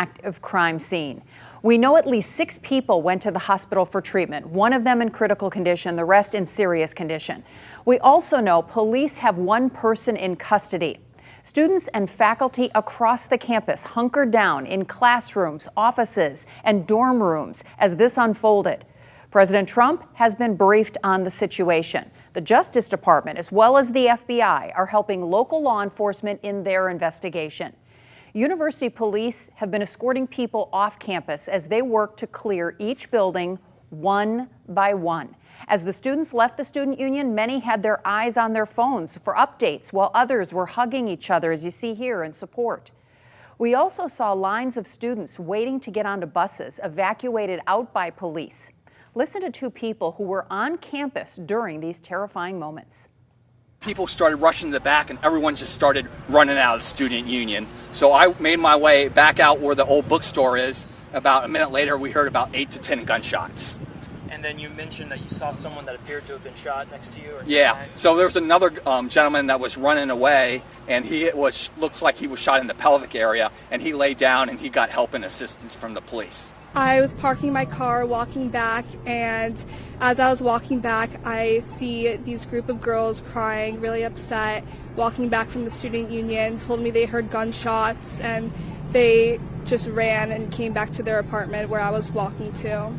active crime scene. We know at least 6 people went to the hospital for treatment, one of them in critical condition, the rest in serious condition. We also know police have 1 person in custody. Students and faculty across the campus hunkered down in classrooms, offices, and dorm rooms as this unfolded. President Trump has been briefed on the situation. The Justice Department, as well as the FBI, are helping local law enforcement in their investigation. University police have been escorting people off campus as they work to clear each building one by one. As the students left the student union, many had their eyes on their phones for updates, while others were hugging each other, as you see here, in support. We also saw lines of students waiting to get onto buses, evacuated out by police. Listen to 2 people who were on campus during these terrifying moments. People started rushing to the back and everyone just started running out of the student union. So I made my way back out where the old bookstore is. About a minute later, we heard about 8 to 10 gunshots. And then you mentioned that you saw someone that appeared to have been shot next to you? Or yeah, so there's another gentleman that was running away, and looks like he was shot in the pelvic area, and he lay down and he got help and assistance from the police. I was parking my car, walking back, and as I was walking back, I see these group of girls crying, really upset, walking back from the student union, told me they heard gunshots, and they just ran and came back to their apartment where I was walking to.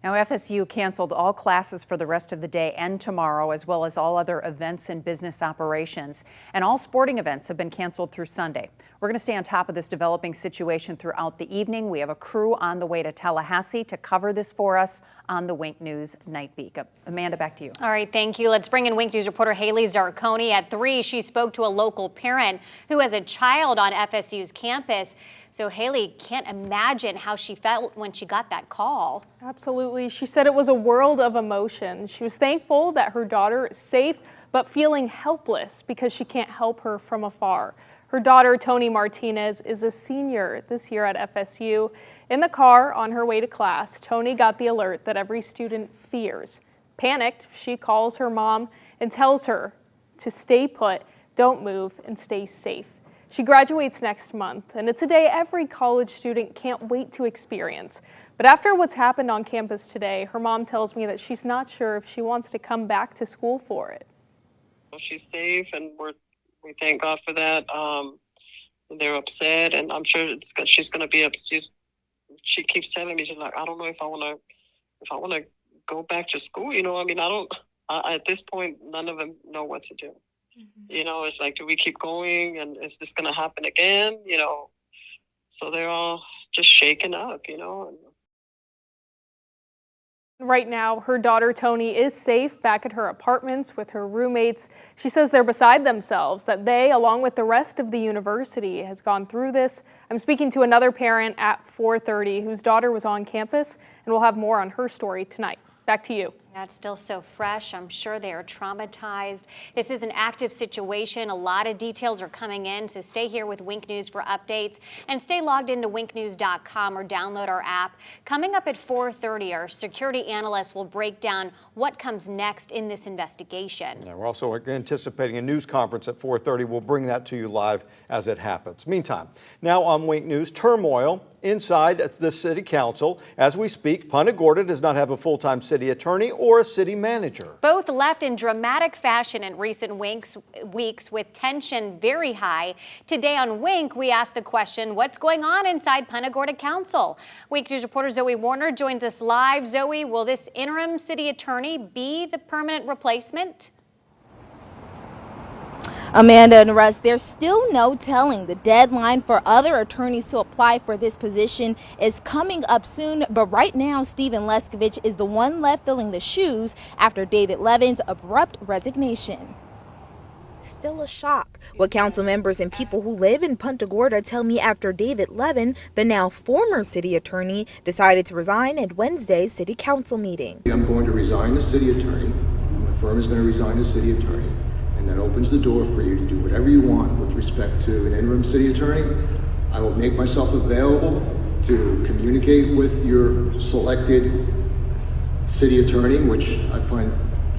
Now, FSU canceled all classes for the rest of the day and tomorrow, as well as all other events and business operations. And all sporting events have been canceled through Sunday. We're going to stay on top of this developing situation throughout the evening. We have a crew on the way to Tallahassee to cover this for us on the Wink News Night Beat. Amanda, back to you. All right, thank you. Let's bring in Wink News reporter Haley Zarconi. At 3, she spoke to a local parent who has a child on FSU's campus. So Haley, can't imagine how she felt when she got that call. Absolutely. She said it was a world of emotion. She was thankful that her daughter is safe, but feeling helpless because she can't help her from afar. Her daughter, Tony Martinez, is a senior this year at FSU. In the car on her way to class, Tony got the alert that every student fears. Panicked, she calls her mom and tells her to stay put, don't move, and stay safe. She graduates next month, and it's a day every college student can't wait to experience. But after what's happened on campus today, her mom tells me that she's not sure if she wants to come back to school for it. She's safe, and we thank God for that. They're upset, and I'm sure she's going to be upset. She keeps telling me, she's like, I don't know if I want to go back to school. You know, I mean, at this point, none of them know what to do. Mm-hmm. You know, it's like, do we keep going, and is this going to happen again? You know, so they're all just shaken up, you know. Right now, her daughter Tony is safe back at her apartments with her roommates. She says they're beside themselves that they, along with the rest of the university, has gone through this. I'm speaking to another parent at 4:30 whose daughter was on campus, and we'll have more on her story tonight. Back to you. That's still so fresh. I'm sure they are traumatized. This is an active situation. A lot of details are coming in, so stay here with Wink News for updates and stay logged into winknews.com or download our app. Coming up at 4:30, our security analyst will break down what comes next in this investigation. Yeah, we're also anticipating a news conference at 4:30. We'll bring that to you live as it happens. Meantime, now on Wink News, turmoil inside the city council. As we speak, Punta Gorda does not have a full-time city attorney or a city manager. Both left in dramatic fashion in recent weeks with tension very high. Today on Wink, we asked the question, what's going on inside Punta Gorda Council? Wink News reporter Zoe Warner joins us live. Zoe, will this interim city attorney be the permanent replacement? Amanda and Russ, there's still no telling. The deadline for other attorneys to apply for this position is coming up soon, but right now Stephen Leskovich is the one left filling the shoes after David Levin's abrupt resignation. Still a shock. What council members and people who live in Punta Gorda tell me after David Levin, the now former city attorney, decided to resign at Wednesday's city council meeting. I'm going to resign as city attorney. My firm is going to resign as city attorney. And that opens the door for you to do whatever you want with respect to an interim city attorney. I will make myself available to communicate with your selected city attorney, which I find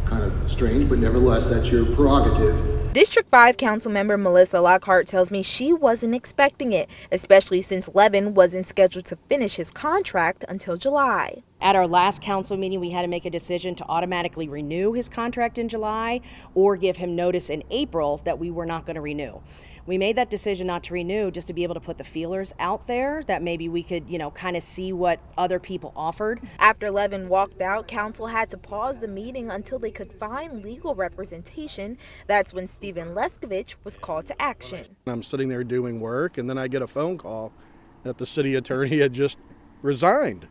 kind of strange, but nevertheless, that's your prerogative. District 5 Councilmember Melissa Lockhart tells me she wasn't expecting it, especially since Levin wasn't scheduled to finish his contract until July. At our last council meeting, we had to make a decision to automatically renew his contract in July or give him notice in April that we were not going to renew. We made that decision not to renew just to be able to put the feelers out there that maybe we could, kind of see what other people offered. After Levin walked out, council had to pause the meeting until they could find legal representation. That's when Stephen Leskovich was called to action. I'm sitting there doing work, and then I get a phone call that the city attorney had just resigned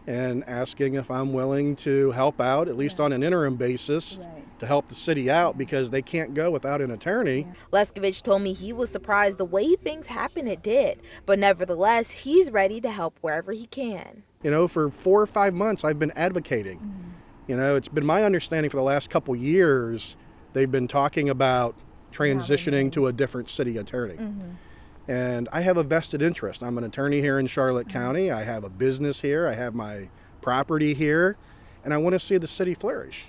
and asking if I'm willing to help out, at least on an interim basis, to help the city out because they can't go without an attorney. Leskovich told me he was surprised the way things happened it did, but nevertheless, he's ready to help wherever he can. For 4 or 5 months, I've been advocating. It's been my understanding for the last couple years, they've been talking about transitioning to a different city attorney. And I have a vested interest. I'm an attorney here in Charlotte County. I have a business here. I have my property here, and I want to see the city flourish.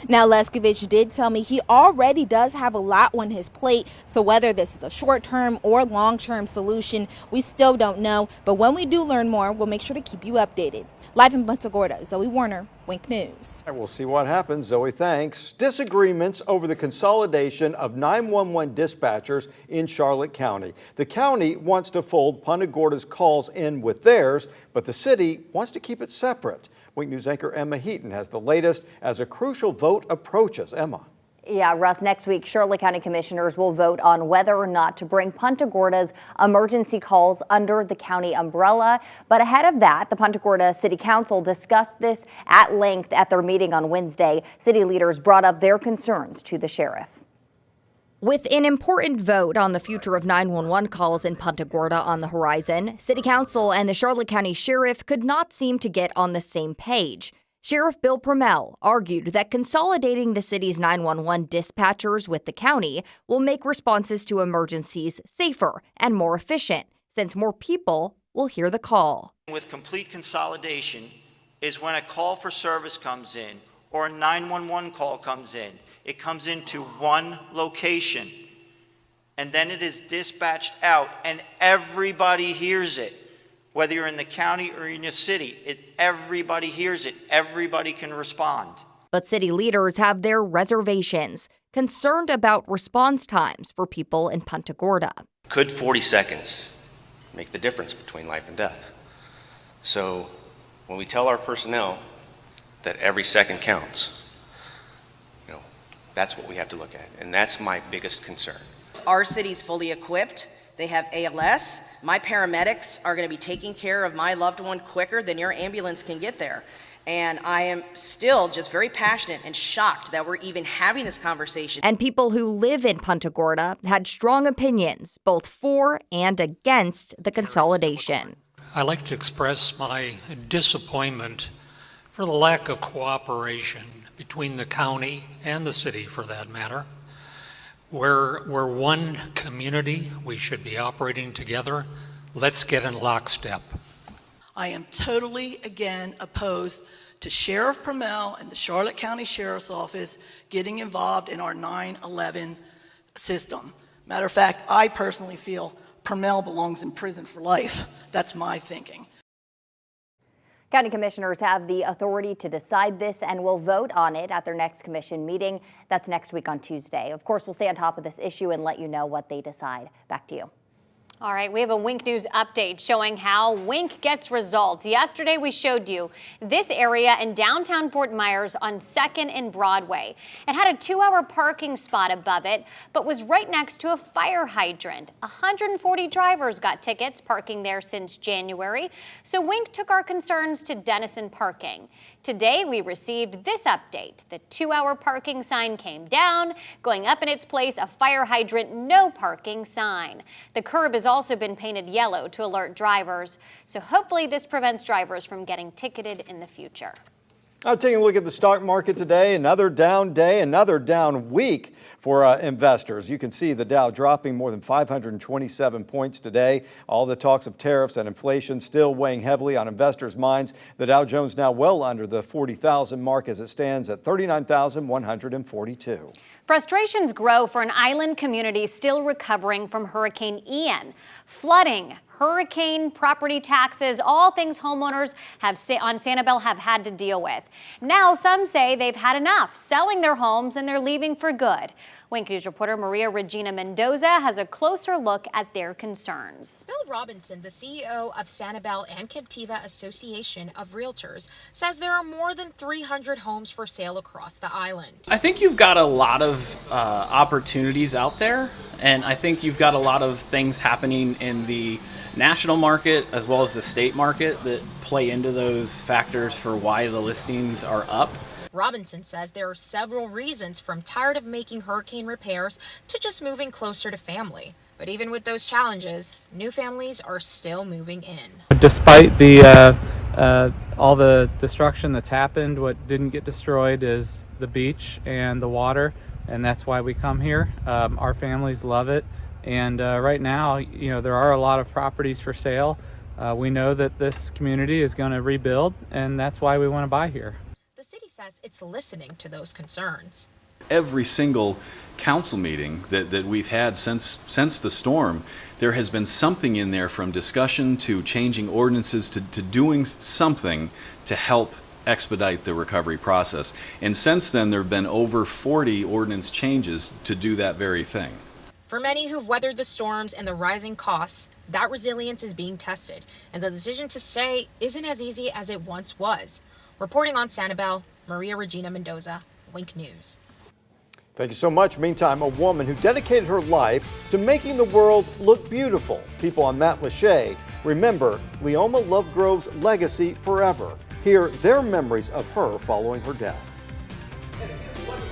Now, Leskovich did tell me he already does have a lot on his plate, so whether this is a short-term or long-term solution, we still don't know. But when we do learn more, we'll make sure to keep you updated. Live in Punta Gorda, Zoe Warner, Wink News. And we'll see what happens. Zoe, thanks. Disagreements over the consolidation of 911 dispatchers in Charlotte County. The county wants to fold Punta Gorda's calls in with theirs, but the city wants to keep it separate. Wink News anchor Emma Heaton has the latest as a crucial vote approaches. Emma. Yeah, Russ, next week, Charlotte County Commissioners will vote on whether or not to bring Punta Gorda's emergency calls under the county umbrella. But ahead of that, the Punta Gorda City Council discussed this at length at their meeting on Wednesday. City leaders brought up their concerns to the sheriff. With an important vote on the future of 911 calls in Punta Gorda on the horizon, City Council and the Charlotte County Sheriff could not seem to get on the same page. Sheriff Bill Promell argued that consolidating the city's 911 dispatchers with the county will make responses to emergencies safer and more efficient, since more people will hear the call. With complete consolidation is when a call for service comes in or a 911 call comes in. It comes into one location, and then it is dispatched out, and everybody hears it. Whether you're in the county or in your city, everybody hears it. Everybody can respond. But city leaders have their reservations, concerned about response times for people in Punta Gorda. Could 40 seconds make the difference between life and death? So when we tell our personnel that every second counts, that's what we have to look at, and that's my biggest concern. Our city's fully equipped. They have ALS. My paramedics are going to be taking care of my loved one quicker than your ambulance can get there. And I am still just very passionate and shocked that we're even having this conversation. And people who live in Punta Gorda had strong opinions, both for and against the consolidation. I like to express my disappointment for the lack of cooperation between the county and the city, for that matter. We're one community. We should be operating together. Let's get in lockstep. I am totally, again, opposed to Sheriff Promell and the Charlotte County Sheriff's Office getting involved in our 911 system. Matter of fact, I personally feel Promell belongs in prison for life. That's my thinking. County commissioners have the authority to decide this and will vote on it at their next commission meeting. That's next week on Tuesday. Of course, we'll stay on top of this issue and let you know what they decide. Back to you. All right, we have a Wink News update showing how Wink gets results. Yesterday, we showed you this area in downtown Fort Myers on 2nd and Broadway. It had a 2-hour parking spot above it, but was right next to a fire hydrant. 140 drivers got tickets parking there since January. So Wink took our concerns to Denison Parking. Today, we received this update. The 2-hour parking sign came down, going up in its place a fire hydrant no parking sign. The curb has also been painted yellow to alert drivers. So hopefully this prevents drivers from getting ticketed in the future. Now taking a look at the stock market today, another down day, another down week for for investors. You can see the Dow dropping more than 527 points today. All the talks of tariffs and inflation still weighing heavily on investors' minds. The Dow Jones now well under the 40,000 mark as it stands at 39,142. Frustrations grow for an island community still recovering from Hurricane Ian. Flooding, hurricane, property taxes, all things homeowners on Sanibel have had to deal with. Now some say they've had enough, selling their homes and they're leaving for good. Wink News reporter Maria Regina Mendoza has a closer look at their concerns. Bill Robinson, the CEO of Sanibel and Captiva Association of Realtors, says there are more than 300 homes for sale across the island. I think you've got a lot of opportunities out there, and I think you've got a lot of things happening in the national market as well as the state market that play into those factors for why the listings are up. Robinson says there are several reasons, from tired of making hurricane repairs to just moving closer to family. But even with those challenges, new families are still moving in. Despite the all the destruction that's happened, what didn't get destroyed is the beach and the water, and that's why we come here. Our families love it, and right now, there are a lot of properties for sale. We know that this community is going to rebuild, and that's why we want to buy here. The city says it's listening to those concerns. Every single council meeting that we've had since the storm, there has been something in there, from discussion to changing ordinances to doing something to help expedite the recovery process. And since then, there have been over 40 ordinance changes to do that very thing. For many who've weathered the storms and the rising costs, that resilience is being tested, and the decision to stay isn't as easy as it once was. Reporting on Sanibel, Maria Regina Mendoza, Wink News. Thank you so much. Meantime, a woman who dedicated her life to making the world look beautiful. People on Matt Lachey remember Leoma Lovegrove's legacy forever. Hear their memories of her following her death.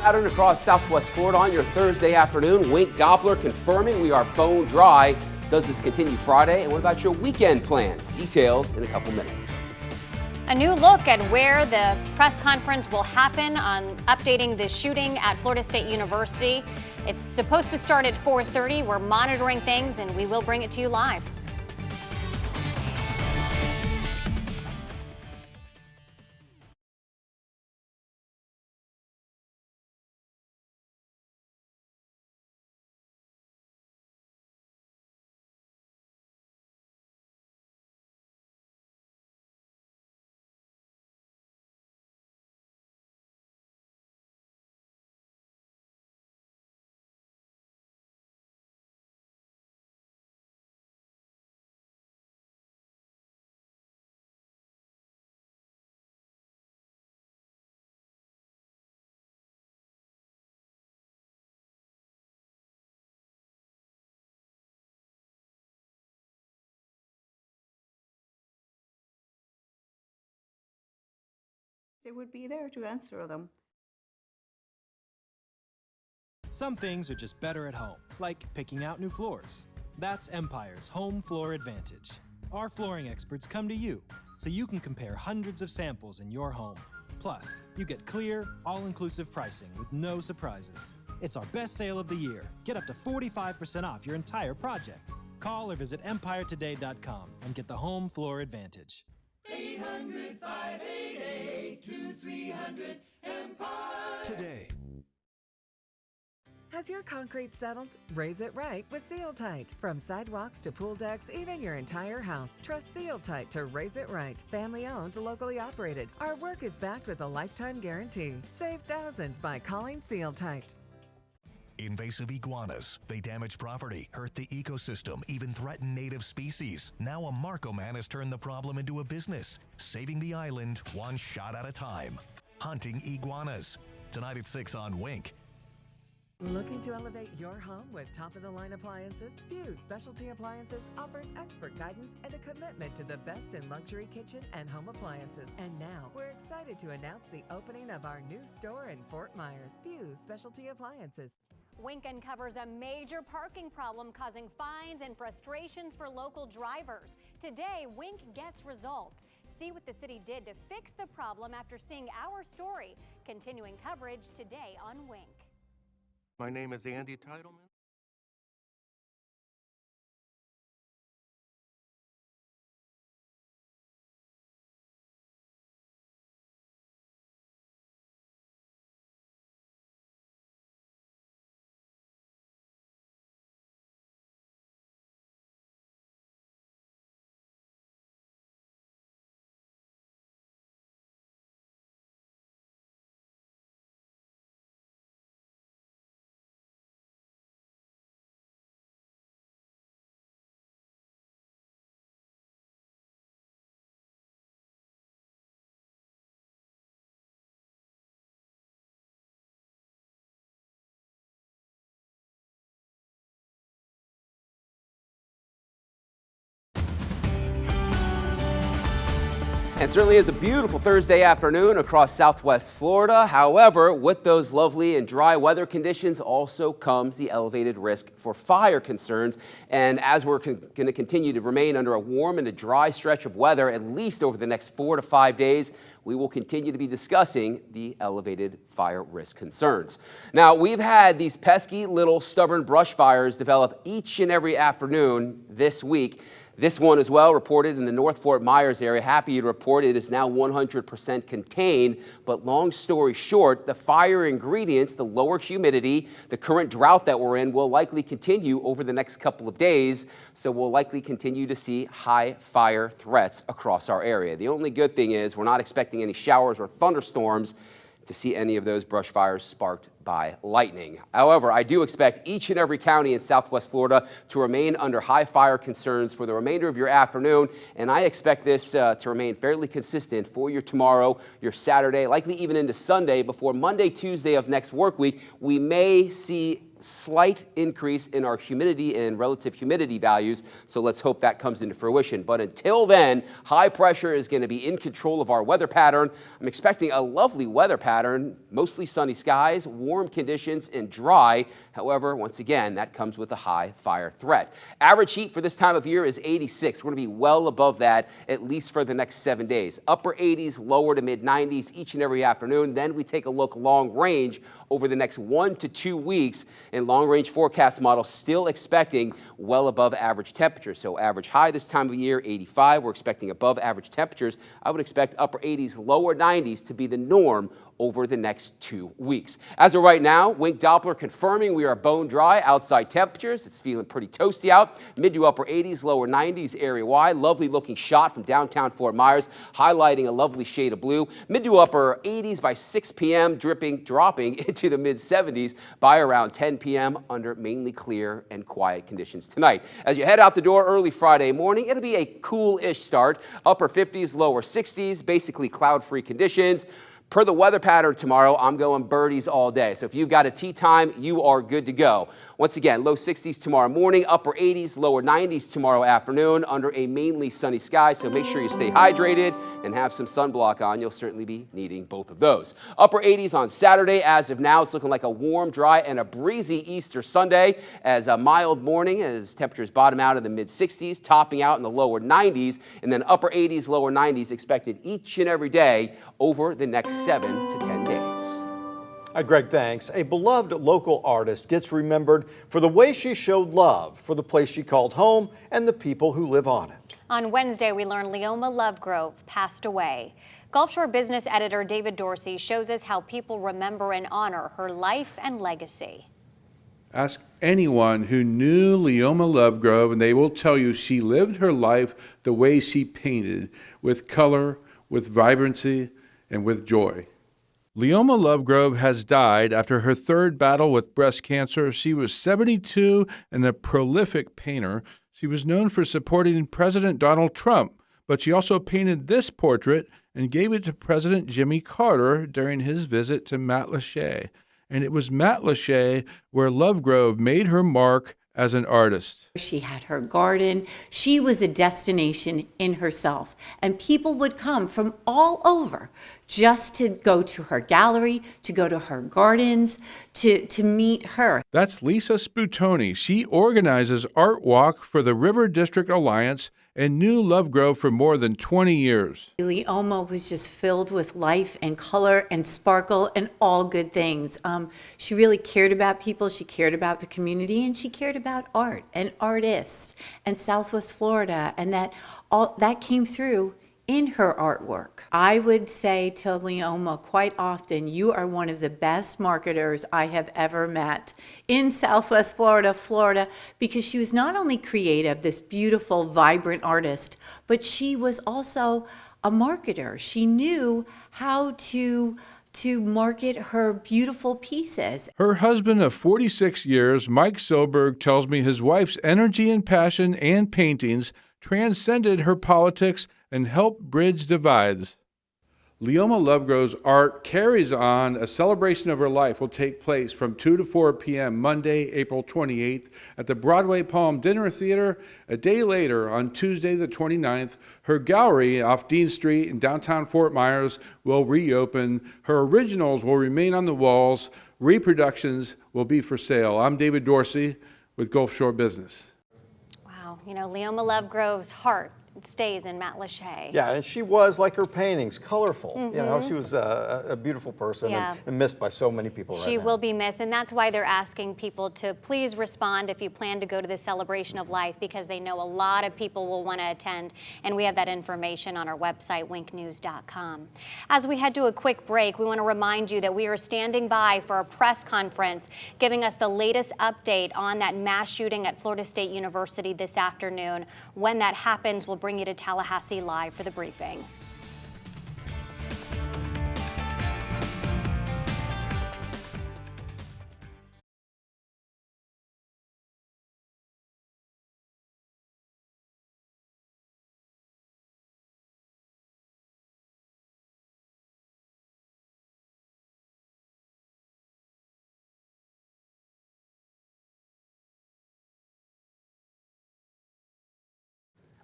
Pattern across southwest Florida on your Thursday afternoon. Wink Doppler confirming we are bone dry. Does this continue Friday? And what about your weekend plans? Details in a couple minutes. A new look at where the press conference will happen on updating the shooting at Florida State University. It's supposed to start at 4:30. We're monitoring things, and we will bring it to you live. They would be there to answer them. Some things are just better at home, like picking out new floors. That's Empire's Home Floor Advantage. Our flooring experts come to you, so you can compare hundreds of samples in your home. Plus, you get clear, all-inclusive pricing with no surprises. It's our best sale of the year. Get up to 45% off your entire project. Call or visit EmpireToday.com and get the Home Floor Advantage. 800-588-2300 Today. Has your concrete settled? Raise it right with Seal Tight. From sidewalks to pool decks, even your entire house. Trust Seal Tight to raise it right. Family owned, locally operated. Our work is backed with a lifetime guarantee. Save thousands by calling Seal Tight. Invasive iguanas. They damage property, hurt the ecosystem, even threaten native species. Now a Marco man has turned the problem into a business, saving the island one shot at a time. Hunting iguanas. Tonight at 6 on Wink. Looking to elevate your home with top-of-the-line appliances? Fuse Specialty Appliances offers expert guidance and a commitment to the best in luxury kitchen and home appliances. And now, we're excited to announce the opening of our new store in Fort Myers. Fuse Specialty Appliances. Wink uncovers a major parking problem causing fines and frustrations for local drivers. Today, Wink gets results. See what the city did to fix the problem after seeing our story. Continuing coverage today on Wink. My name is Andy Titleman. It certainly is a beautiful Thursday afternoon across Southwest Florida. However, with those lovely and dry weather conditions also comes the elevated risk for fire concerns. And as we're going to continue to remain under a warm and a dry stretch of weather, at least over the next 4 to 5 days, we will continue to be discussing the elevated fire risk concerns. Now, we've had these pesky little stubborn brush fires develop each and every afternoon this week. This one as well reported in the North Fort Myers area. Happy to report it is now 100% contained. But long story short, the fire ingredients, the lower humidity, the current drought that we're in will likely continue over the next couple of days. So we'll likely continue to see high fire threats across our area. The only good thing is we're not expecting any showers or thunderstorms to see any of those brush fires sparked by lightning. However, I do expect each and every county in Southwest Florida to remain under high fire concerns for the remainder of your afternoon, and I expect this to remain fairly consistent for your tomorrow, your Saturday, likely even into Sunday. Before Monday, Tuesday of next work week, we may see slight increase in our humidity and relative humidity values, so let's hope that comes into fruition. But until then, high pressure is going to be in control of our weather pattern. I'm expecting a lovely weather pattern, mostly sunny skies, warm conditions, and dry. However, once again, that comes with a high fire threat. Average heat for this time of year is 86. We're going to be well above that, at least for the next 7 days. Upper 80s, lower to mid 90s each and every afternoon. Then we take a look long range over the next 1 to 2 weeks. And long-range forecast model still expecting well above average temperatures. So average high this time of year, 85. We're expecting above average temperatures. I would expect upper 80s, lower 90s to be the norm over the next 2 weeks. As of right now, Wink Doppler confirming we are bone dry. Outside temperatures, it's feeling pretty toasty out. Mid to upper 80s, lower 90s area-wide. Lovely looking shot from downtown Fort Myers, highlighting a lovely shade of blue. Mid to upper 80s by 6 p.m., dropping into the mid 70s by around 10 p.m. under mainly clear and quiet conditions tonight. As you head out the door early Friday morning, it'll be a cool-ish start. Upper 50s, lower 60s, basically cloud-free conditions. Per the weather pattern tomorrow, I'm going birdies all day. So if you've got a tee time, you are good to go. Once again, low 60s tomorrow morning, upper 80s, lower 90s tomorrow afternoon under a mainly sunny sky. So make sure you stay hydrated and have some sunblock on. You'll certainly be needing both of those. Upper 80s on Saturday. As of now, it's looking like a warm, dry, and a breezy Easter Sunday as a mild morning as temperatures bottom out in the mid 60s, topping out in the lower 90s, and then upper 80s, lower 90s expected each and every day over the next 7 to 10 days. Greg, thanks. A beloved local artist gets remembered for the way she showed love for the place she called home and the people who live on it. On Wednesday, we learned Leoma Lovegrove passed away. Gulf Shore business editor David Dorsey shows us how people remember and honor her life and legacy. Ask anyone who knew Leoma Lovegrove, and they will tell you she lived her life the way she painted, with color, with vibrancy, and with joy. Leoma Lovegrove has died after her third battle with breast cancer. She was 72 and a prolific painter. She was known for supporting President Donald Trump, but she also painted this portrait and gave it to President Jimmy Carter during his visit to Matlacha. And it was Matlacha where Lovegrove made her mark as an artist. She had her garden. She was a destination in herself, and people would come from all over just to go to her gallery, to go to her gardens, to meet her. That's Lisa Sputoni. She organizes Art Walk for the River District Alliance and New Love Grove for more than 20 years. Leoma was just filled with life and color and sparkle and all good things. She really cared about people, she cared about the community, and she cared about art and artists and Southwest Florida, and that came through in her artwork. I would say to Leoma quite often, you are one of the best marketers I have ever met in Southwest Florida, because she was not only creative, this beautiful, vibrant artist, but she was also a marketer. She knew how to market her beautiful pieces. Her husband of 46 years, Mike Silberg, tells me his wife's energy and passion and paintings transcended her politics and helped bridge divides. Leoma Lovegrove's art carries on. A celebration of her life will take place from 2 to 4 p.m. Monday, April 28th at the Broadway Palm Dinner Theater. A day later, on Tuesday the 29th, her gallery off Dean Street in downtown Fort Myers will reopen. Her originals will remain on the walls. Reproductions will be for sale. I'm David Dorsey with Gulf Shore Business. Wow, Leoma Lovegrove's heart stays in Matt Lachey. Yeah, and she was, like her paintings, colorful. She was a beautiful person and missed by so many people right now. She will be missed, and that's why they're asking people to please respond if you plan to go to the celebration of life, because they know a lot of people will want to attend, and we have that information on our website, winknews.com. As we head to a quick break, we want to remind you that we are standing by for a press conference giving us the latest update on that mass shooting at Florida State University this afternoon. When that happens, we'll bring you to Tallahassee live for the briefing.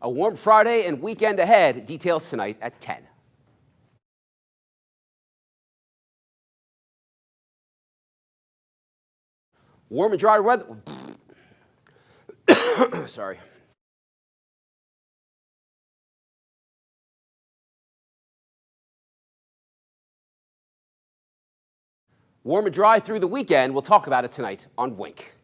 A warm Friday and weekend ahead. Details tonight at 10. Warm and dry weather. Sorry. Warm and dry through the weekend. We'll talk about it tonight on Wink.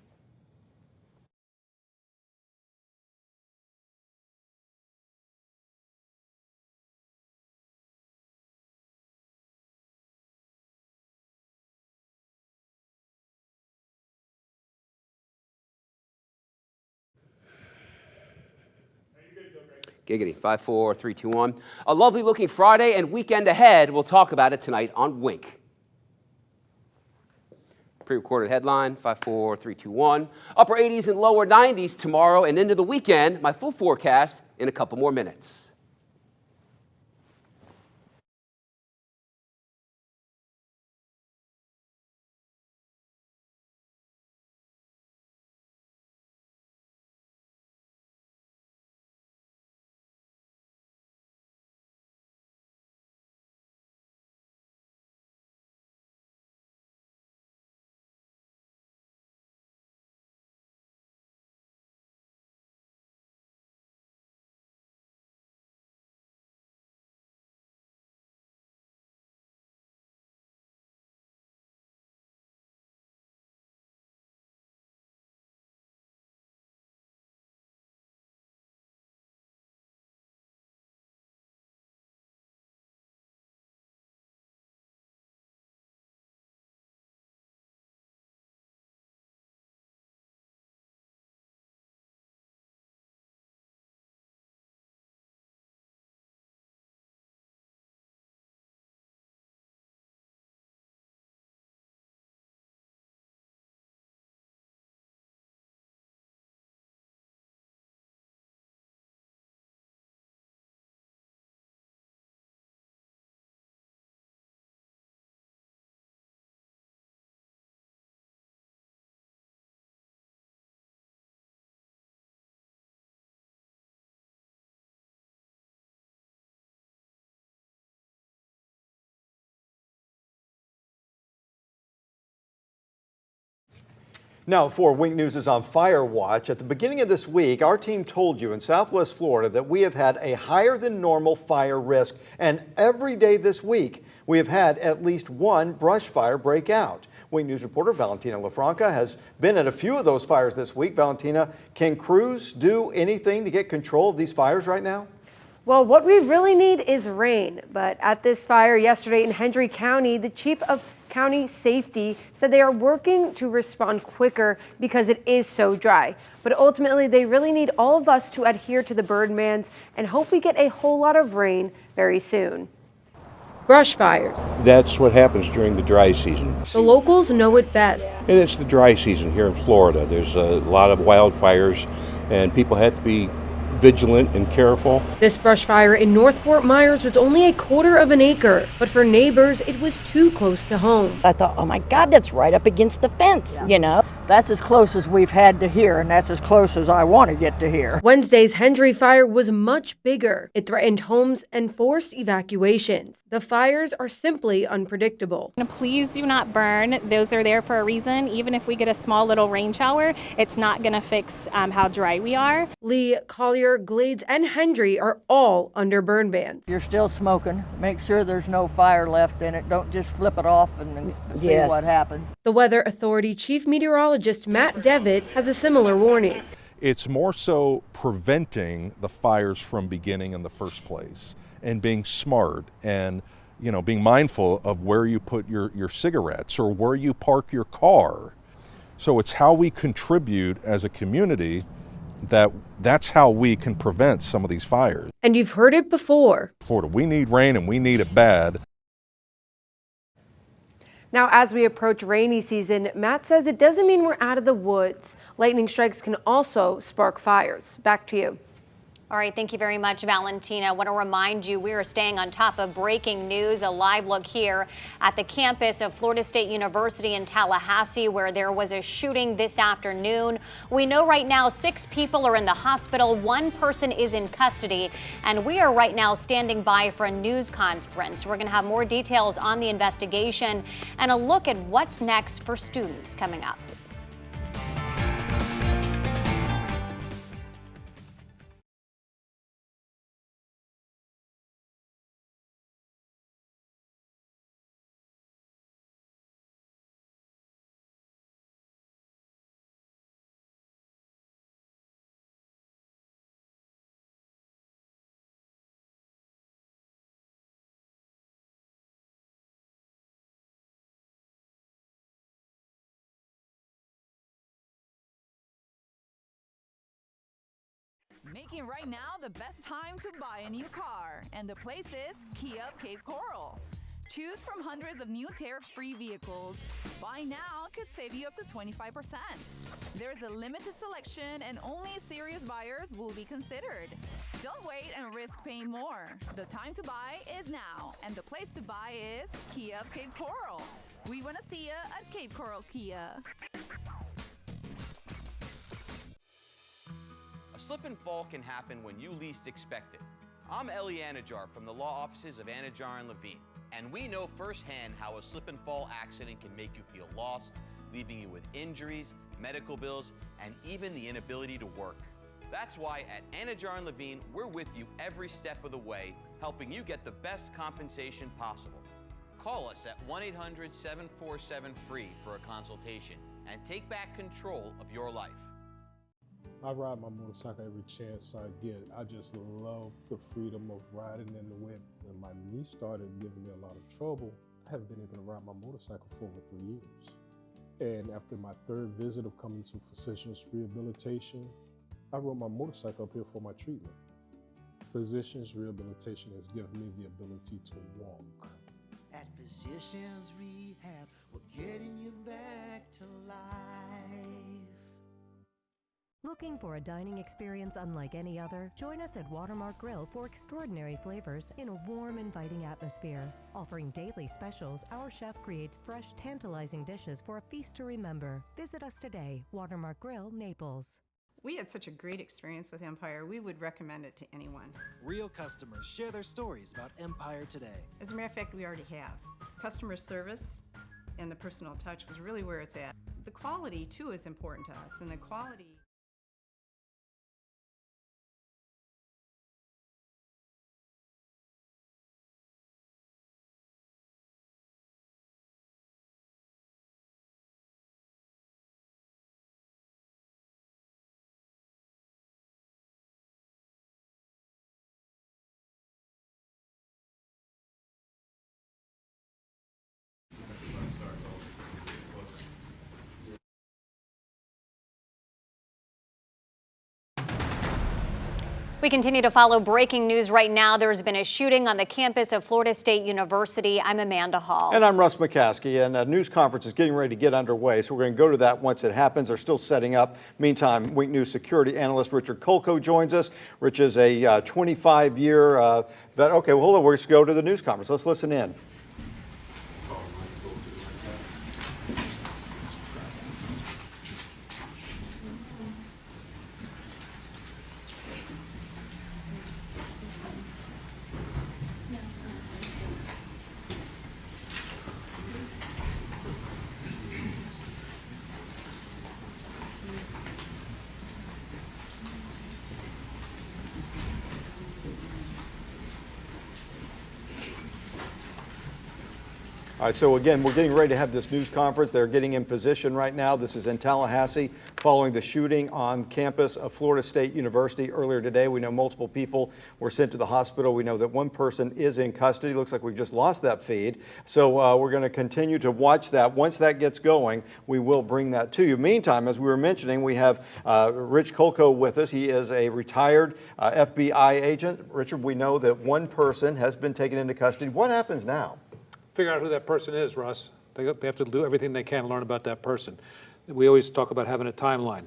Giggity. 5, 4, 3, 2, 1. A lovely looking Friday and weekend ahead. We'll talk about it tonight on Wink. Pre-recorded headline, 5, 4, 3, 2, 1. Upper 80s and lower 90s tomorrow and into the weekend. My full forecast in a couple more minutes. Now, for Wink News is on Fire Watch. At the beginning of this week, our team told you in Southwest Florida that we have had a higher than normal fire risk. And every day this week, we have had at least one brush fire break out. Wink News reporter Valentina LaFranca has been at a few of those fires this week. Valentina, can crews do anything to get control of these fires right now? Well, what we really need is rain. But at this fire yesterday in Hendry County, the chief of county safety said they are working to respond quicker because it is so dry. But ultimately, they really need all of us to adhere to the burn bans and hope we get a whole lot of rain very soon. Brush fires. That's what happens during the dry season. The locals know it best. And it's the dry season here in Florida. There's a lot of wildfires, and people have to be vigilant and careful. This brush fire in North Fort Myers was only a quarter of an acre, but for neighbors, it was too close to home. I thought, oh my God, that's right up against the fence, you know? That's as close as we've had to here, and that's as close as I want to get to here. Wednesday's Hendry fire was much bigger. It threatened homes and forced evacuations. The fires are simply unpredictable. Please do not burn. Those are there for a reason. Even if we get a small little rain shower, it's not going to fix how dry we are. Lee, Collier, Glades, and Hendry are all under burn bans. You're still smoking. Make sure there's no fire left in it. Don't just flip it off and see what happens. The Weather Authority Chief Meteorologist Matt Devitt has a similar warning. It's more so preventing the fires from beginning in the first place and being smart and, you know, being mindful of where you put your cigarettes or where you park your car. So it's how we contribute as a community that's how we can prevent some of these fires. And you've heard it before. Florida, we need rain and we need it bad. Now, as we approach rainy season, Matt says it doesn't mean we're out of the woods. Lightning strikes can also spark fires. Back to you. All right, thank you very much, Valentina. I want to remind you we are staying on top of breaking news. A live look here at the campus of Florida State University in Tallahassee, where there was a shooting this afternoon. We know right now 6 people are in the hospital, 1 person is in custody, and we are right now standing by for a news conference. We're going to have more details on the investigation and a look at what's next for students coming up. Making right now the best time to buy a new car, and the place is Kia of Cape Coral. Choose from hundreds of new tariff-free vehicles. Buy now could save you up to 25%. There's a limited selection and only serious buyers will be considered. Don't wait and risk paying more. The time to buy is now, and the place to buy is Kia of Cape Coral. We want to see you at Cape Coral Kia. A slip and fall can happen when you least expect it. I'm Eli Anajar from the law offices of Anajar and Levine, and we know firsthand how a slip and fall accident can make you feel lost, leaving you with injuries, medical bills, and even the inability to work. That's why at Anajar and Levine, we're with you every step of the way, helping you get the best compensation possible. Call us at 1-800-747-FREE for a consultation and take back control of your life. I ride my motorcycle every chance I get. I just love the freedom of riding in the whip. When my knee started giving me a lot of trouble, I haven't been able to ride my motorcycle for over 3 years. And after my 3rd visit of coming to Physicians Rehabilitation, I rode my motorcycle up here for my treatment. Physicians Rehabilitation has given me the ability to walk. At Physicians Rehab, we're getting you back to life. Looking for a dining experience unlike any other? Join us at Watermark Grill for extraordinary flavors in a warm, inviting atmosphere. Offering daily specials, our chef creates fresh, tantalizing dishes for a feast to remember. Visit us today, Watermark Grill, Naples. We had such a great experience with Empire, we would recommend it to anyone. Real customers share their stories about Empire today. As a matter of fact, we already have. Customer service, and the personal touch was really where it's at. The quality too is important to us, and the quality. We continue to follow breaking news right now. There's been a shooting on the campus of Florida State University. I'm Amanda Hall. And I'm Russ McCaskey, and a news conference is getting ready to get underway, so we're going to go to that once it happens. They're still setting up. Meantime, Wink News security analyst Richard Kolko joins us. Rich is a 25-year vet. Okay, well, hold on. We're just go to the news conference. Let's listen in. All right, so again, we're getting ready to have this news conference. They're getting in position right now. This is in Tallahassee following the shooting on campus of Florida State University earlier today. We know multiple people were sent to the hospital. We know that one person is in custody. Looks like we've just lost that feed. So we're going to continue to watch that. Once that gets going, we will bring that to you. Meantime, as we were mentioning, we have Rich Kolko with us. He is a retired FBI agent. Richard, we know that one person has been taken into custody. What happens now? Figure out who that person is, Russ. They have to do everything they can to learn about that person. We always talk about having a timeline.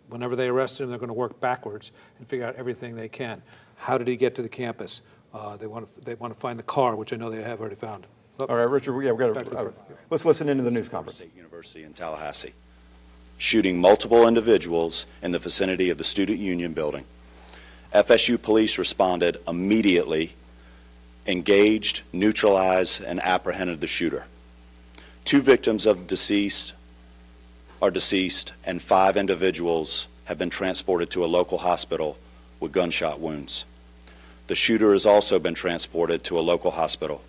Whenever they arrest him, they're going to work backwards and figure out everything they can. How did he get to the campus? They want to find the car, which I know they have already found. All right, Richard, we've got to, let's listen into the news conference. State University in Tallahassee, shooting multiple individuals in the vicinity of the Student Union building. FSU police responded immediately, engaged, neutralized, and apprehended the shooter. 2 victims of deceased are deceased, and 5 individuals have been transported to a local hospital with gunshot wounds. The shooter has also been transported to a local hospital.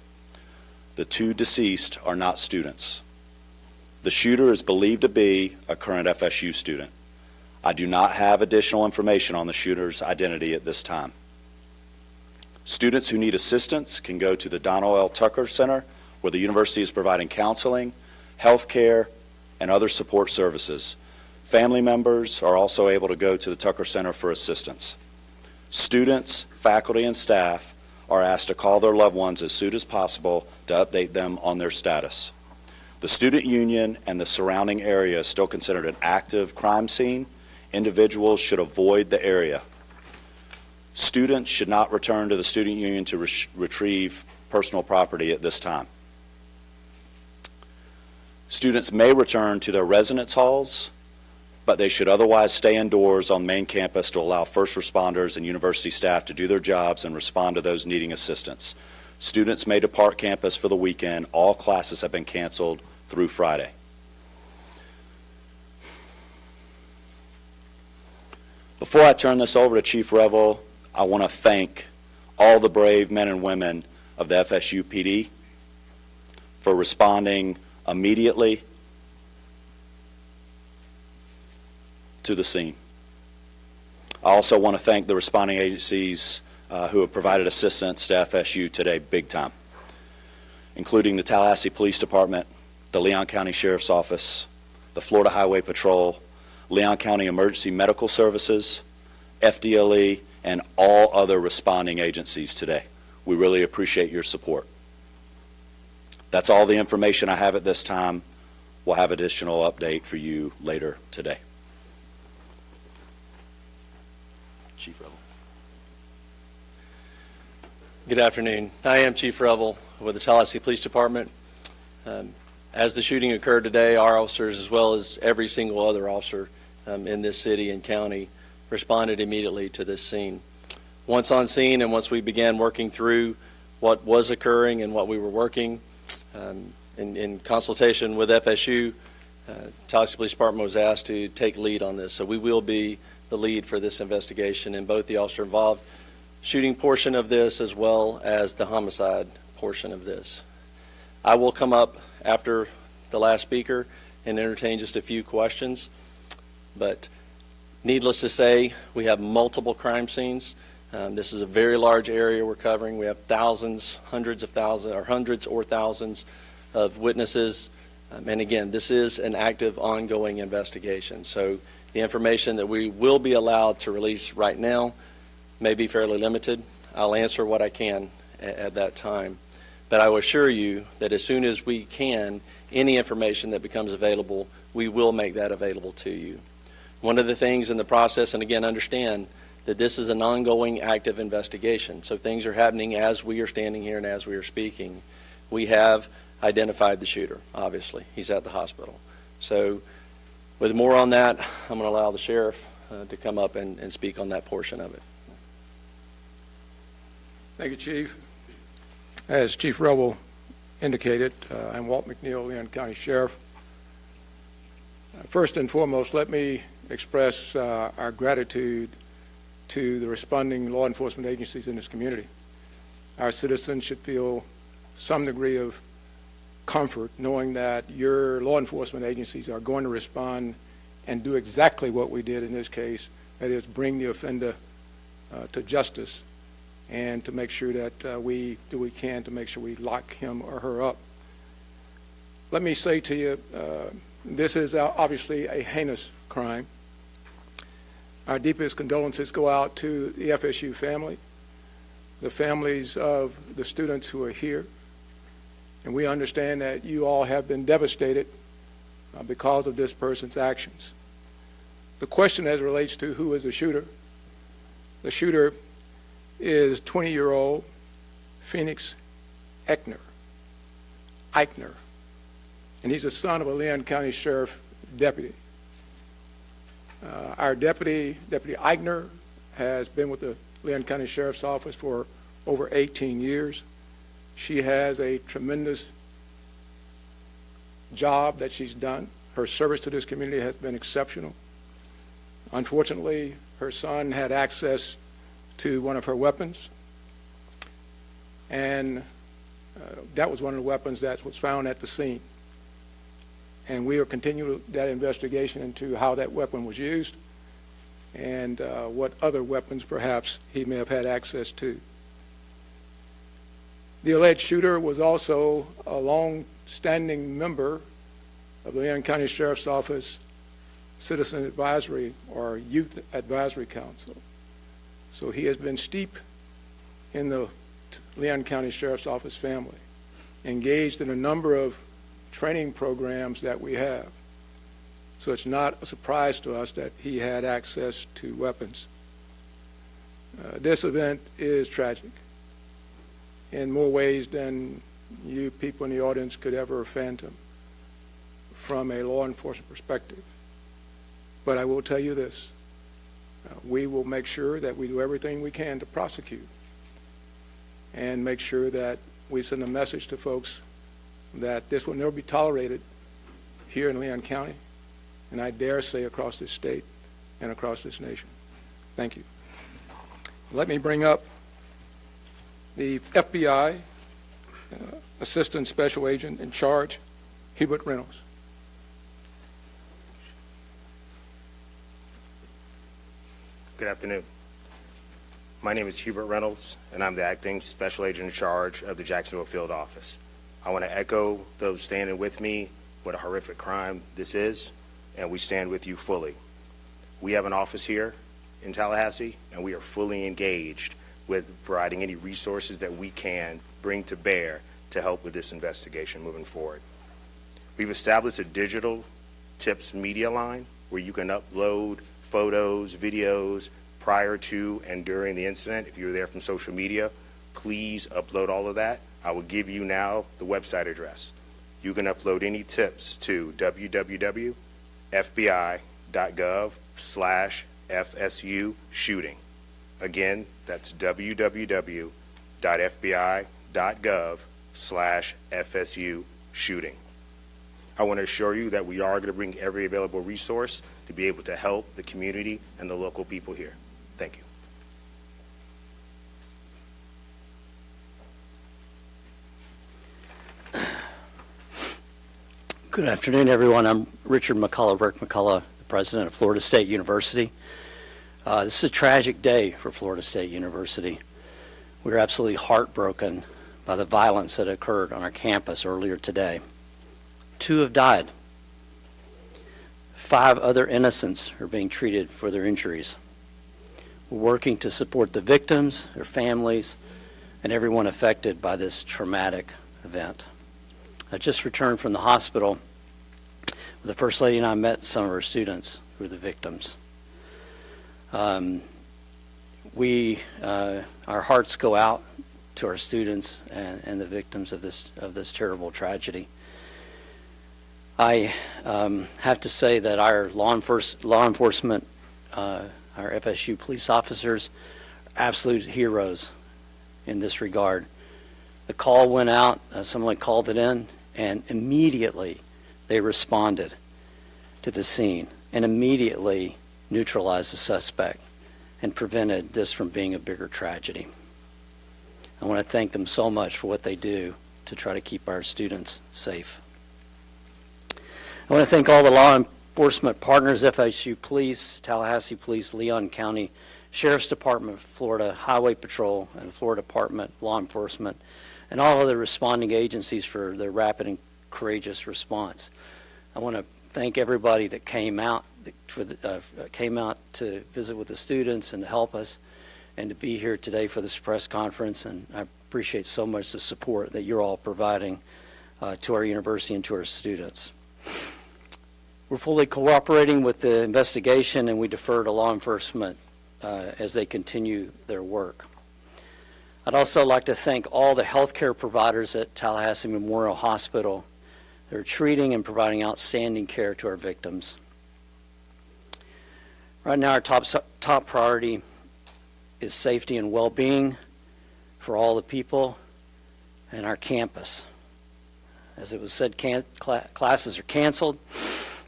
The 2 deceased are not students. The shooter is believed to be a current FSU student. I do not have additional information on the shooter's identity at this time. Students who need assistance can go to the Donald L. Tucker Center, where the university is providing counseling, health care, and other support services. Family members are also able to go to the Tucker Center for assistance. Students, faculty, and staff are asked to call their loved ones as soon as possible to update them on their status. The student union and the surrounding area is still considered an active crime scene. Individuals should avoid the area. Students should not return to the student union to retrieve personal property at this time. Students may return to their residence halls, but they should otherwise stay indoors on main campus to allow first responders and university staff to do their jobs and respond to those needing assistance. Students may depart campus for the weekend. All classes have been canceled through Friday. Before I turn this over to Chief Revel, I want to thank all the brave men and women of the FSU PD for responding immediately to the scene. I also want to thank the responding agencies who have provided assistance to FSU today big time, including the Tallahassee Police Department, the Leon County Sheriff's Office, the Florida Highway Patrol, Leon County Emergency Medical Services, FDLE, and all other responding agencies today. We really appreciate your support. That's all the information I have at this time. We'll have additional update for you later today. Chief Revel. Good afternoon. I am Chief Revel with the Tallahassee Police Department. As the shooting occurred today, our officers, as well as every single other officer in this city and county, responded immediately to this scene. Once on scene and once we began working through what was occurring and what we were working, in consultation with FSU, Tallahassee Police Department was asked to take lead on this. So we will be the lead for this investigation in both the officer involved shooting portion of this as well as the homicide portion of this. I will come up after the last speaker and entertain just a few questions, but needless to say, we have multiple crime scenes. This is a very large area we're covering. We have thousands, hundreds of thousands, or hundreds or thousands of witnesses. And again, this is an active, ongoing investigation. So the information that we will be allowed to release right now may be fairly limited. I'll answer what I can at that time. But I will assure you that as soon as we can, any information that becomes available, we will make that available to you. One of the things in the process, and again, understand that this is an ongoing active investigation. So things are happening as we are standing here and as we are speaking. We have identified the shooter, obviously. He's at the hospital. So with more on that, I'm going to allow the sheriff to come up and speak on that portion of it. Thank you, Chief. As Chief Rebel indicated, I'm Walt McNeil, Leon County Sheriff. First and foremost, let me express our gratitude to the responding law enforcement agencies in this community. Our citizens should feel some degree of comfort knowing that your law enforcement agencies are going to respond and do exactly what we did in this case, that is bring the offender to justice and to make sure that we do what we can to make sure we lock him or her up. Let me say to you, this is obviously a heinous crime. Our deepest condolences go out to the FSU family, the families of the students who are here, and we understand that you all have been devastated because of this person's actions. The question as it relates to who is the shooter is 20-year-old Phoenix Eichner, and he's the son of a Leon County Sheriff deputy. Our Deputy Eichner, has been with the Leon County Sheriff's Office for over 18 years. She has a tremendous job that she's done. Her service to this community has been exceptional. Unfortunately, her son had access to one of her weapons, and that was one of the weapons that was found at the scene. And we are continuing that investigation into how that weapon was used and what other weapons perhaps he may have had access to. The alleged shooter was also a long-standing member of the Leon County Sheriff's Office Citizen Advisory or Youth Advisory Council. So he has been steeped in the Leon County Sheriff's Office family, engaged in a number of training programs that we have. So it's not a surprise to us that he had access to weapons. This event is tragic in more ways than you people in the audience could ever fathom from a law enforcement perspective. But I will tell you this, we will make sure that we do everything we can to prosecute and make sure that we send a message to folks that this will never be tolerated here in Leon County, and I dare say across this state and across this nation. Thank you. Let me bring up the FBI Assistant Special Agent in charge, Hubert Reynolds. Good afternoon. My name is Hubert Reynolds, and I'm the Acting Special Agent in charge of the Jacksonville Field Office. I want to echo those standing with me what a horrific crime this is, and we stand with you fully. We have an office here in Tallahassee, and we are fully engaged with providing any resources that we can bring to bear to help with this investigation moving forward. We've established a digital tips media line where you can upload photos, videos prior to and during the incident. If you were there from social media, please upload all of that. I will give you now the website address. You can upload any tips to www.fbi.gov/FSU shooting. Again, that's www.fbi.gov/FSU shooting. I want to assure you that we are going to bring every available resource to be able to help the community and the local people here. Thank you. Good afternoon, everyone. I'm Richard McCullough, Rick McCullough, the president of Florida State University. This is a tragic day for Florida State University. We're absolutely heartbroken by the violence that occurred on our campus earlier today. 2 have died. 5 other innocents are being treated for their injuries. We're working to support the victims, their families, and everyone affected by this traumatic event. I just returned from the hospital. The First Lady and I met some of our students who were the victims. Our hearts go out to our students and the victims of this terrible tragedy. I have to say that our law enforcement, our FSU police officers, are absolute heroes in this regard. The call went out, someone called it in, and immediately they responded to the scene and immediately neutralized the suspect and prevented this from being a bigger tragedy. I want to thank them so much for what they do to try to keep our students safe. I want to thank all the law enforcement partners, FSU Police, Tallahassee Police, Leon County Sheriff's Department, Florida Highway Patrol, and the Florida Department of Law Enforcement, and all other responding agencies for their rapid and courageous response. I want to thank everybody that came out to visit with the students and to help us and to be here today for this press conference, and I appreciate so much the support that you're all providing to our university and to our students. We're fully cooperating with the investigation, and we defer to law enforcement as they continue their work. I'd also like to thank all the healthcare providers at Tallahassee Memorial Hospital that are treating and providing outstanding care to our victims. Right now, our top priority is safety and well-being for all the people and our campus. As it was said, classes are canceled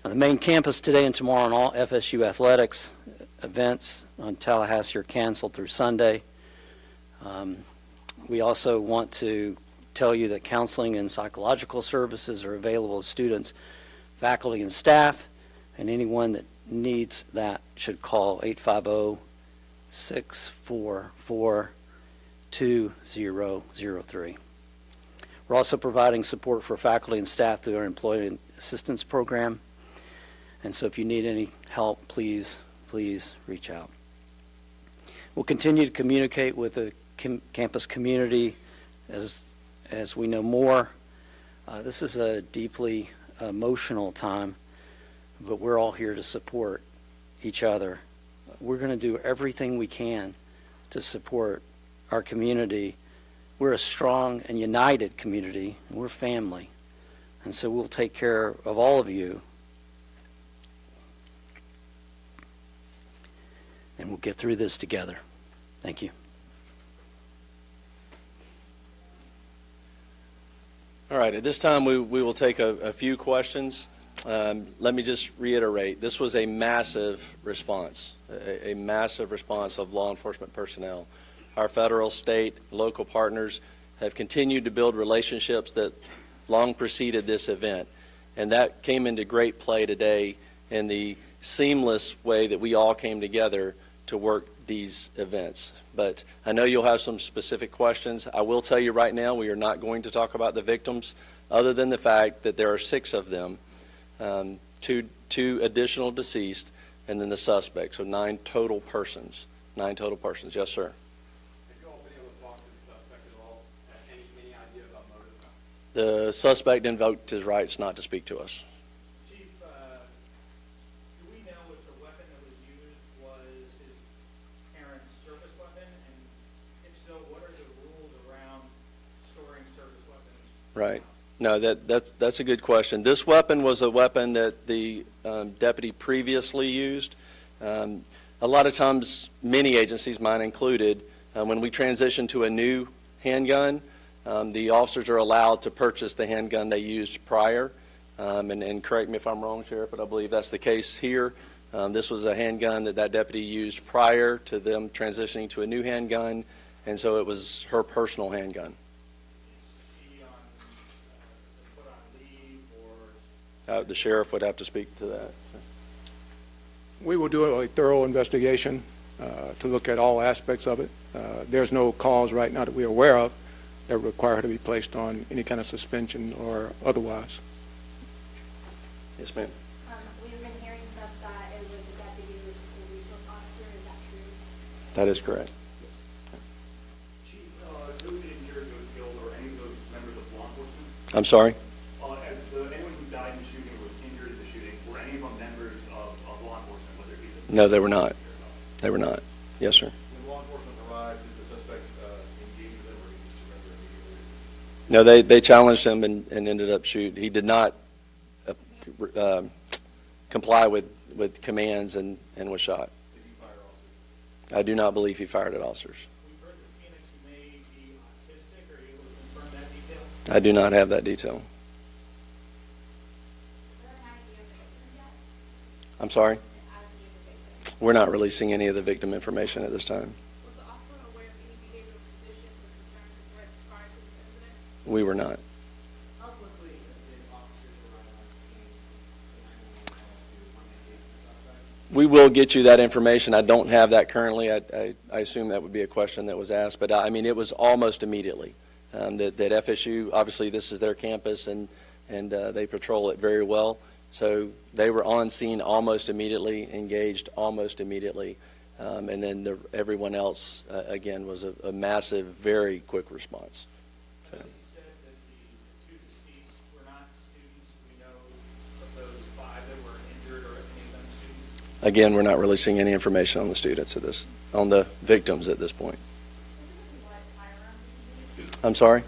on the main campus today and tomorrow, and all FSU athletics events on Tallahassee are canceled through Sunday. We also want to tell you that counseling and psychological services are available to students, faculty, and staff, and anyone that needs that should call 850-644-2003. We're also providing support for faculty and staff through our Employment Assistance Program, and so if you need any help, please reach out. We'll continue to communicate with the campus community as we know more. This is a deeply emotional time, but we're all here to support each other. We're going to do everything we can to support our community. We're a strong and united community, and we're family, and so we'll take care of all of you, and we'll get through this together. Thank you. All right, at this time we will take a few questions. Let me just reiterate, this was a massive response, a massive response of law enforcement personnel. Our federal, state, local partners have continued to build relationships that long preceded this event, and that came into great play today in the seamless way that we all came together to work these events. But I know you'll have some specific questions. I will tell you right now, we are not going to talk about the victims other than the fact that there are 6 of them, two additional deceased, and then the suspect, so 9 total persons. 9 total persons. Yes, sir. Have you all been able to talk to the suspect at all? Any idea about motive? The suspect invoked his rights not to speak to us. Right. No, that's a good question. This weapon was a weapon that the deputy previously used. A lot of times, many agencies, mine included, when we transition to a new handgun, The officers are allowed to purchase the handgun they used prior, and correct me if I'm wrong, Sheriff, but I believe that's the case here. This was a handgun that deputy used prior to them transitioning to a new handgun, and so it was her personal handgun. The sheriff would have to speak to that. We will do a thorough investigation to look at all aspects of it. There's no cause right now that we're aware of that require her to be placed on any kind of suspension or otherwise. Yes, ma'am. We've been hearing stuff that it was a deputy who was a resource officer. Is that true? That is correct. Chief, who was injured, who was killed, or any of those members of law enforcement? I'm sorry? Anyone who died in the shooting or was injured in the shooting, were any of them members of law enforcement, whether it be the... No, they were not. They were not. Yes, sir. When law enforcement arrived, did the suspects engage with them or did he surrender immediately? No, they challenged him and ended up shooting. He did not comply with commands and was shot. Did he fire officers? I do not believe he fired at officers. We've heard that Phoenix may be autistic. Are you able to confirm that detail? I do not have that detail. I'm sorry? We're not releasing any of the victim information at this time. Was the officer aware of any behavioral conditions or concerns or threats prior to this incident? We were not. How quickly did officers arrive on scene to 911 call to engage the suspect? We will get you that information. I don't have that currently. I assume that would be a question that was asked, but I mean, it was almost immediately. That FSU, obviously this is their campus, and they patrol it very well. So they were on scene almost immediately, engaged almost immediately, and then everyone else, again, was a massive, very quick response. So. You said that the two deceased were not students. We know of those 5 that were injured, or any of them students? Again, we're not releasing any information on the students on the victims at this point. I'm sorry?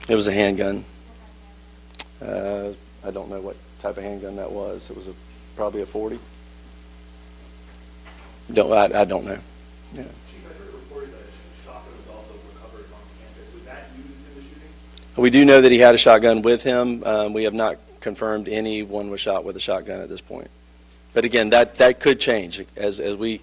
It was a handgun. I don't know what type of handgun that was. It was probably a 40. I don't know. Yeah. Chief, I heard a report that a shotgun was also recovered on campus. Was that used in the shooting? We do know that he had a shotgun with him. We have not confirmed anyone was shot with a shotgun at this point. But again, that could change as we,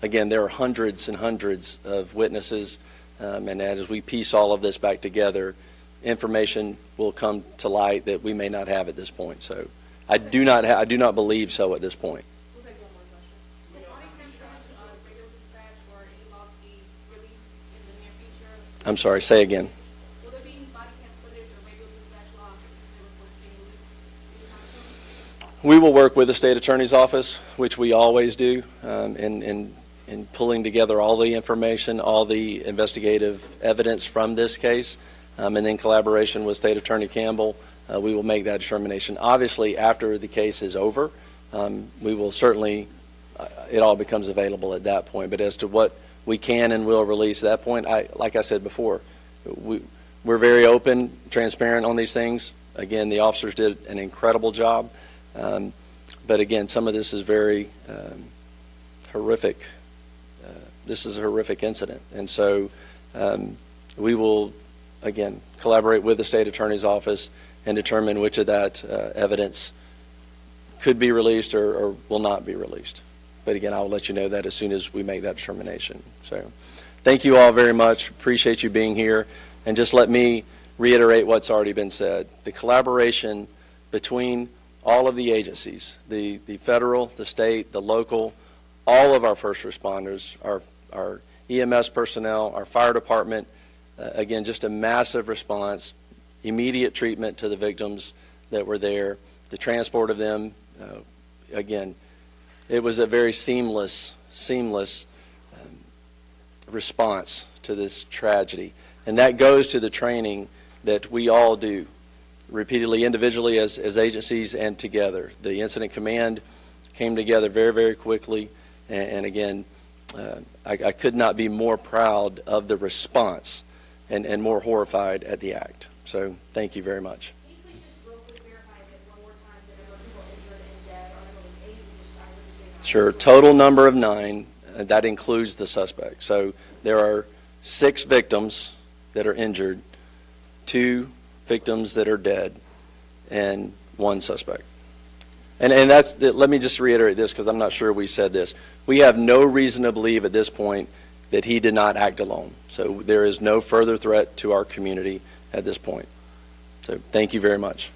again, there are hundreds and hundreds of witnesses, and as we piece all of this back together, information will come to light that we may not have at this point. So I do not believe so at this point. We'll take one more question. Will body cam footage of radio dispatch or any logs be released in the near future? I'm sorry, say again. Will there be any body cam footage or radio dispatch logs if this report is being released anytime soon? We will work with the state attorney's office, which we always do, in pulling together all the information, all the investigative evidence from this case. And in collaboration with State Attorney Campbell, we will make that determination. Obviously, after the case is over, we will certainly, it all becomes available at that point. But as to what we can and will release at that point, like I said before, we're very open, transparent on these things. Again, the officers did an incredible job. But again, some of this is very horrific. This is a horrific incident. And so we will, again, collaborate with the state attorney's office and determine which of that evidence could be released or will not be released. But again, I will let you know that as soon as we make that determination. So thank you all very much. Appreciate you being here. And just let me reiterate what's already been said. The collaboration between all of the agencies, the federal, the state, the local, all of our first responders, our EMS personnel, our fire department, again, just a massive response, immediate treatment to the victims that were there, the transport of them. Again, it was a very seamless response to this tragedy. And that goes to the training that we all do repeatedly, individually as agencies and together. The incident command came together very, very quickly. And again, I could not be more proud of the response and more horrified at the act. So thank you very much. Can you please just real quick verify that one more time the number of people injured and dead? Our number was 8, we just died, what did you say? Sure, total number of 9, that includes the suspect. So there are 6 victims that are injured, 2 victims that are dead, and 1 suspect. And let me just reiterate this because I'm not sure we said this. We have no reason to believe at this point that he did not act alone. So there is no further threat to our community at this point. So thank you very much.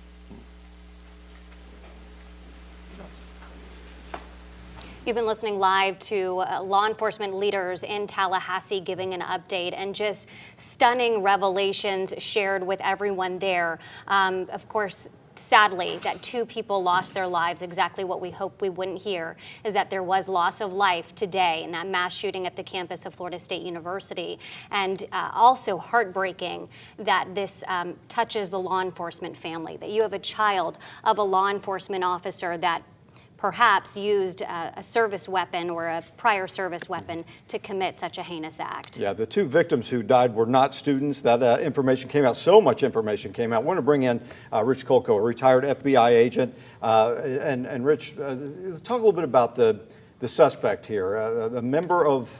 You've been listening live to law enforcement leaders in Tallahassee giving an update and just stunning revelations shared with everyone there. Of course, sadly, that 2 people lost their lives. Exactly what we hoped we wouldn't hear is that there was loss of life today in that mass shooting at the campus of Florida State University. And also heartbreaking that this touches the law enforcement family, that you have a child of a law enforcement officer that perhaps used a service weapon or a prior service weapon to commit such a heinous act. Yeah, the 2 victims who died were not students. That information came out. So much information came out. I want to bring in Rich Kolko, a retired FBI agent. And Rich, talk a little bit about the suspect here. A member of,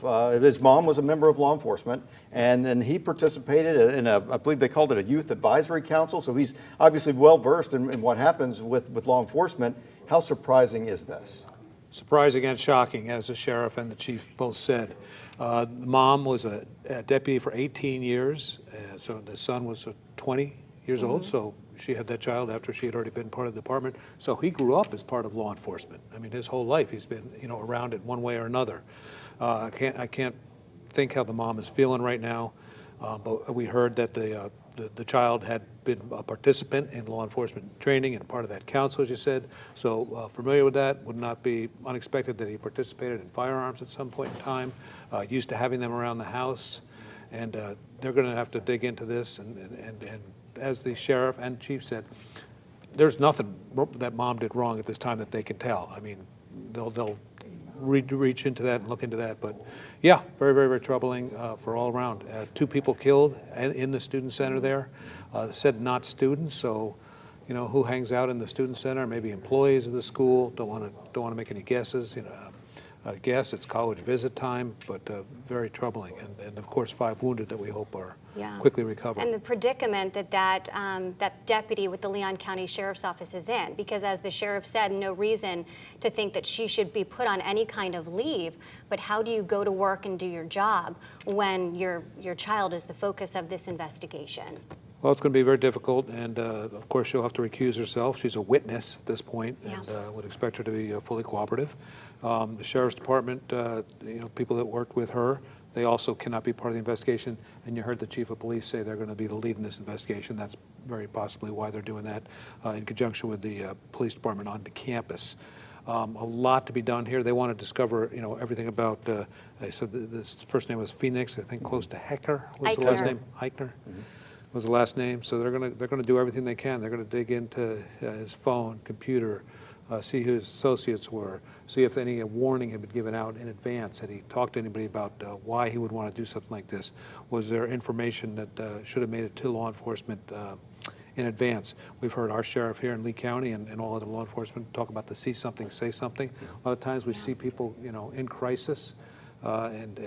his mom was a member of law enforcement, and then he participated in I believe they called it a youth advisory council. So he's obviously well versed in what happens with law enforcement. How surprising is this? Surprising and shocking, as the sheriff and the chief both said. The mom was a deputy for 18 years, so the son was 20 years old, so she had that child after she had already been part of the department. So he grew up as part of law enforcement. I mean, his whole life he's been, around it one way or another. I can't think how the mom is feeling right now, but we heard that the child had been a participant in law enforcement training and part of that council, as you said. So familiar with that, would not be unexpected that he participated in firearms at some point in time, used to having them around the house. And they're going to have to dig into this. And as the sheriff and chief said, there's nothing that mom did wrong at this time that they can tell. I mean, they'll reach into that and look into that. But yeah, very, very, very troubling for all around. 2 people killed in the student center there. Said not students, so who hangs out in the student center? Maybe employees of the school. Don't want to make any guesses. I guess it's college visit time, but very troubling. And of course, 5 wounded that we hope are quickly recovered. And the predicament that deputy with the Leon County Sheriff's Office is in, because as the sheriff said, no reason to think that she should be put on any kind of leave. But how do you go to work and do your job when your child is the focus of this investigation? Well, it's going to be very difficult, and of course she'll have to recuse herself. She's a witness at this point, and would expect her to be fully cooperative. The sheriff's department, people that worked with her, they also cannot be part of the investigation. And you heard the chief of police say they're going to be the lead in this investigation. That's very possibly why they're doing that in conjunction with the police department on the campus. A lot to be done here. They want to discover, everything about. So the first name was Phoenix, I think, close to Hecker was the last name. Eichner. Was the last name. So they're gonna do everything they can. They're gonna dig into his phone, computer, see who his associates were, see if any warning had been given out in advance. Had he talked to anybody about why he would want to do something like this? Was there information that should have made it to law enforcement in advance? We've heard our sheriff here in Lee County and all other law enforcement talk about the see something, say something. A lot of times we see people, in crisis, and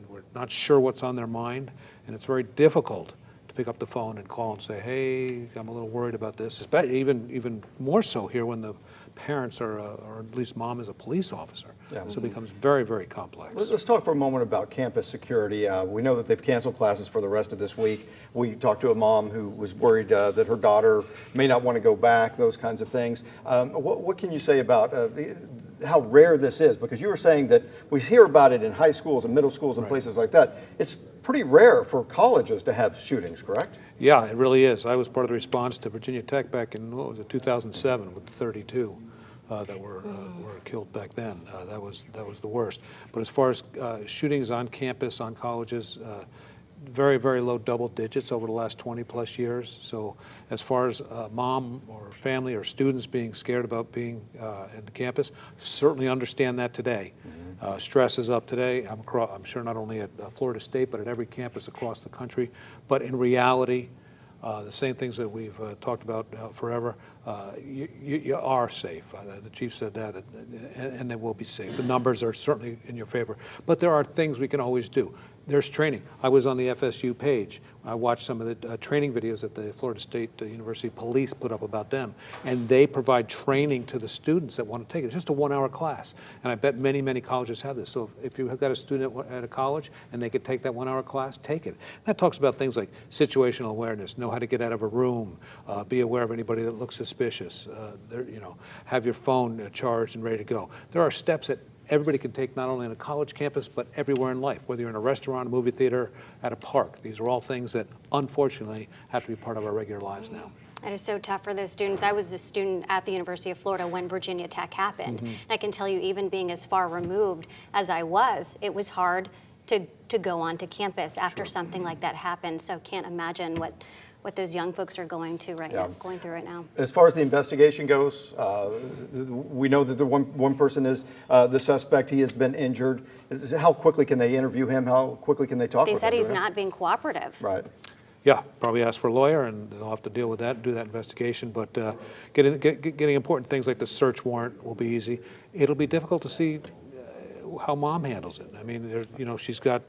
we're not sure what's on their mind, and it's very difficult pick up the phone and call and say, hey, I'm a little worried about this. Especially even more so here when the parents are, or at least mom is a police officer. So it becomes very, very complex. Let's talk for a moment about campus security. We know that they've canceled classes for the rest of this week. We talked to a mom who was worried that her daughter may not want to go back, those kinds of things. What can you say about how rare this is? Because you were saying that we hear about it in high schools and middle schools and places like that. It's pretty rare for colleges to have shootings, correct? Yeah, it really is. I was part of the response to Virginia Tech back in, 2007 with the 32 that were killed back then. That was the worst. But as far as shootings on campus, on colleges, very, very low double digits over the last 20 plus years. So as far as mom or family or students being scared about being at the campus, certainly understand that today. Stress is up today. I'm sure not only at Florida State, but at every campus across the country. But in reality, the same things that we've talked about forever, you are safe. The chief said that, and they will be safe. The numbers are certainly in your favor. But there are things we can always do. There's training. I was on the FSU page. I watched some of the training videos that the Florida State University Police put up about them, and they provide training to the students that want to take it. It's just a 1-hour class, and I bet many, many colleges have this. So if you've got a student at a college and they could take that 1-hour class, take it. That talks about things like situational awareness, know how to get out of a room, be aware of anybody that looks suspicious, have your phone charged and ready to go. There are steps that everybody can take, not only on a college campus, but everywhere in life, whether you're in a restaurant, a movie theater, at a park. These are all things that, unfortunately, have to be part of our regular lives now. It is so tough for those students. I was a student at the University of Florida when Virginia Tech happened. Mm-hmm. I can tell you, even being as far removed as I was, it was hard to go onto campus after something like that happened. So can't imagine what those young folks are going through right now. As far as the investigation goes, we know that the one person is the suspect. He has been injured. How quickly can they interview him? How quickly can they talk with him? They said he's not being cooperative. Right. Yeah, probably ask for a lawyer, and they'll have to deal with that, do that investigation. But getting important things like the search warrant will be easy. It'll be difficult to see how mom handles it. I mean, she's got.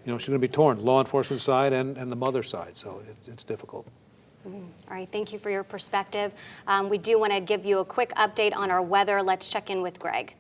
She's going to be torn, law enforcement side and the mother side, so it's difficult. All right, thank you for your perspective. We do want to give you a quick update on our weather. Let's check in with Greg.